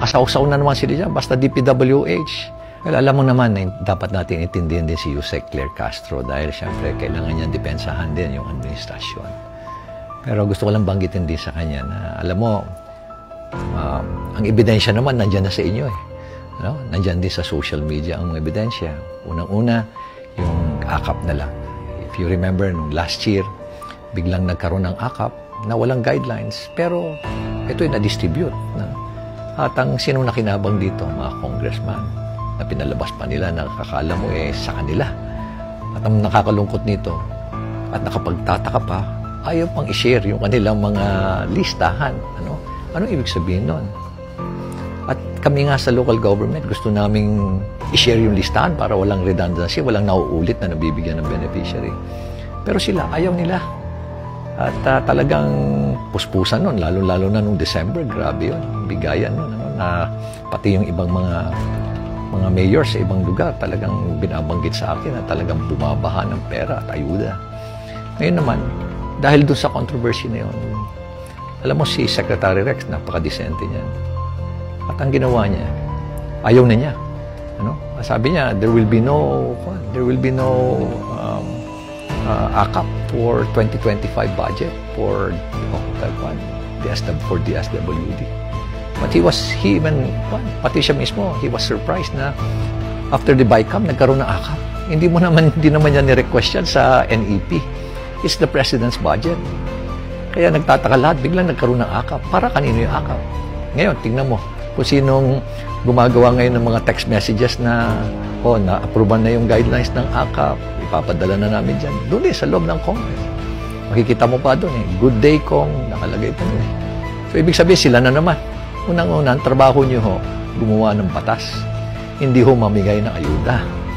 nakakasawsaw na naman sila dyan, basta DPWH. Well, alam mo naman na dapat natin itindihan din si Yusek Claire Castro dahil siyempre kailangan niya depensahan din yung administrasyon. Pero gusto ko lang banggitin din sa kanya na alam mo, ang ebidensya naman nandyan na sa inyo eh. No? Nandyan din sa social media ang mga ebidensya. Unang-una, yung AKAP na lang. If you remember, nung last year, biglang nagkaroon ng AKAP na walang guidelines. Pero ito yung na-distribute. At ang sinong nakinabang dito, mga congressman, na pinalabas pa nila na kakala mo sa kanila. At ang nakakalungkot nito, at nakapagtataka pa, ayaw pang i-share yung kanilang mga listahan. Ano ibig sabihin nun? At kami nga sa local government, gusto naming i-share yung listahan para walang redundancy, walang nauulit na nabibigyan ng beneficiary. Pero sila, ayaw nila. At talagang puspusan nun, lalo-lalo na nung December, grabe yun, bigayan nun, na pati yung ibang mga mayor sa ibang lugar talagang binabanggit sa akin na talagang bumabaha ng pera at ayuda. Ngayon naman, dahil dun sa controversy na yun, alam mo si Secretary Rex, napaka-decente niya. At ang ginawa niya, ayaw na niya. Sabi niya, there will be no AKAP for 2025 budget for DSWD. But pati siya mismo, he was surprised na after the BICAM, nagkaroon ng AKAP. Hindi naman niya ni-request yan sa NEP. It's the President's budget. Kaya nagtataka lahat, biglang nagkaroon ng AKAP. Para kanino yung AKAP? Ngayon, tingnan mo, kung sinong gumagawa ngayon ng mga text messages na na-approvean na yung guidelines ng AKAP, ipapadala na namin dyan. Doon sa loob ng Congress. Makikita mo pa doon Good day, Kong, nakalagay pa doon So, ibig sabihin, sila na naman. Unang-una, ang trabaho nyo gumawa ng batas. Hindi mamigay ng ayuda.